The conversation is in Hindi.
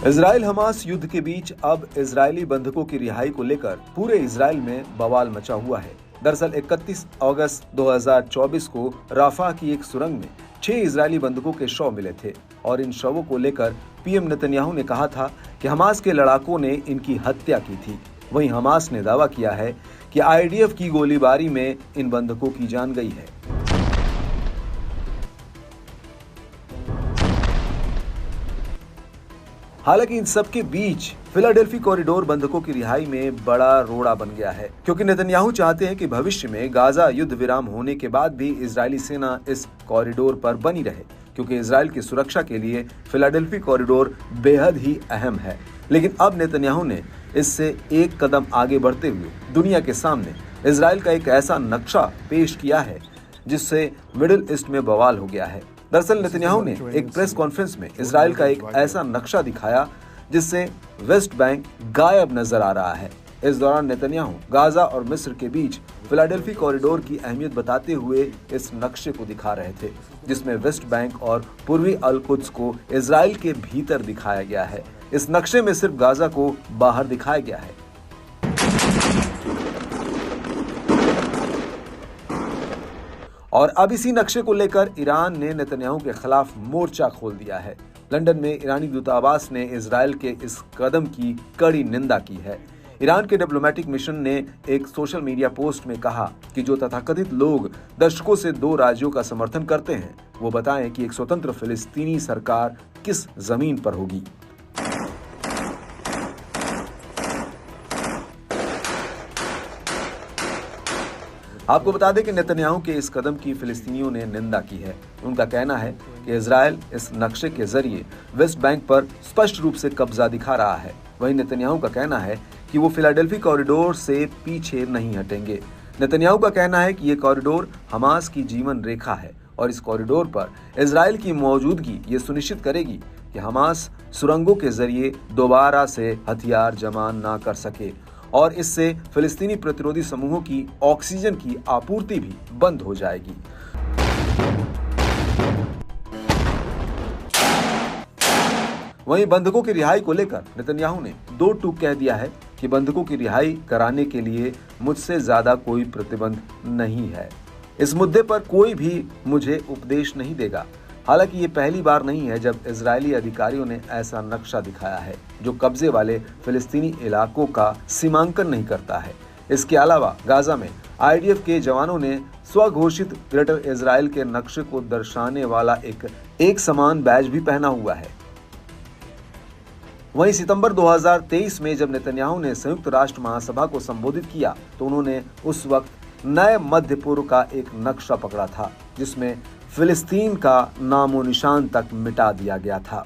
इजराइल हमास युद्ध के बीच अब इजरायली बंधकों की रिहाई को लेकर पूरे इजराइल में बवाल मचा हुआ है। दरअसल 31 अगस्त 2024 को राफा की एक सुरंग में 6 इजरायली बंधकों के शव मिले थे और इन शवों को लेकर पीएम नेतन्याहू ने कहा था कि हमास के लड़ाकों ने इनकी हत्या की थी। वहीं हमास ने दावा किया है कि आईडीएफ की गोलीबारी में इन बंधकों की जान गई है। हालांकि इन सब के बीच फिलाडेल्फी कॉरिडोर बंधकों की रिहाई में बड़ा रोड़ा बन गया है, क्योंकि नेतन्याहू चाहते हैं कि भविष्य में गाजा युद्ध विराम होने के बाद भी इजरायली सेना इस कॉरिडोर पर बनी रहे, क्योंकि इजराइल की सुरक्षा के लिए फिलाडेल्फी कॉरिडोर बेहद ही अहम है। लेकिन अब नेतन्याहू ने इससे एक कदम आगे बढ़ते हुए दुनिया के सामने इजराइल का एक ऐसा नक्शा पेश किया है जिससे मिडिल ईस्ट में बवाल हो गया है। दरअसल नेतन्याहू ने एक प्रेस कॉन्फ्रेंस में इजराइल का एक ऐसा नक्शा दिखाया जिससे वेस्ट बैंक गायब नजर आ रहा है। इस दौरान नेतन्याहू गाजा और मिस्र के बीच फिलाडेल्फी कॉरिडोर की अहमियत बताते हुए इस नक्शे को दिखा रहे थे, जिसमें वेस्ट बैंक और पूर्वी अल कुद्स को इजराइल के भीतर दिखाया गया है। इस नक्शे में सिर्फ गाजा को बाहर दिखाया गया है। और अब इसी नक्शे को लेकर ईरान ने नेतन्याहू के खिलाफ मोर्चा खोल दिया है। लंदन में ईरानी दूतावास ने इजराइल के इस कदम की कड़ी निंदा की है। ईरान के डिप्लोमेटिक मिशन ने एक सोशल मीडिया पोस्ट में कहा कि जो तथाकथित लोग दशकों से 2 राज्यों का समर्थन करते हैं वो बताएं कि एक स्वतंत्र फिलिस्तीनी सरकार किस जमीन पर होगी। आपको बता दें कि नेतन्याहू के इस कदम की फिलिस्तीनियों ने निंदा की है। उनका कहना है कि इजराइल इस नक्शे के जरिए वेस्ट बैंक पर स्पष्ट रूप से कब्जा दिखा रहा है। वहीं नेतन्याहू का कहना है कि वो फिलाडेल्फी कॉरिडोर से पीछे नहीं हटेंगे। नेतन्याहू का कहना है कि ये कॉरिडोर हमास की जीवन रेखा है और इस कॉरिडोर पर इजराइल की मौजूदगी ये सुनिश्चित करेगी कि हमास सुरंगों के जरिए दोबारा से हथियार जमा ना कर सके और इससे फिलिस्तीनी प्रतिरोधी समूहों की ऑक्सीजन की आपूर्ति भी बंद हो जाएगी। वहीं बंधकों की रिहाई को लेकर नेतन्याहू ने 2 टूक कह दिया है कि बंधकों की रिहाई कराने के लिए मुझसे ज्यादा कोई प्रतिबंध नहीं है। इस मुद्दे पर कोई भी मुझे उपदेश नहीं देगा। हालांकि ये पहली बार नहीं है जब इजरायली अधिकारियों ने ऐसा नक्शा दिखाया है जो कब्जे वाले फिलिस्तीनी इलाकों का सीमांकन नहीं करता है। इसके अलावा गाजा में आईडीएफ के जवानों ने स्वघोषित ग्रेटर इजराइल के नक्शे को दर्शाने वाला एक समान बैज भी पहना हुआ है। वहीं सितंबर 2023 में जब नेतन्याहू ने संयुक्त राष्ट्र महासभा को संबोधित किया तो उन्होंने उस वक्त नए मध्य पूर्व का एक नक्शा पकड़ा था जिसमें फिलिस्तीन का नामो निशान तक मिटा दिया गया था।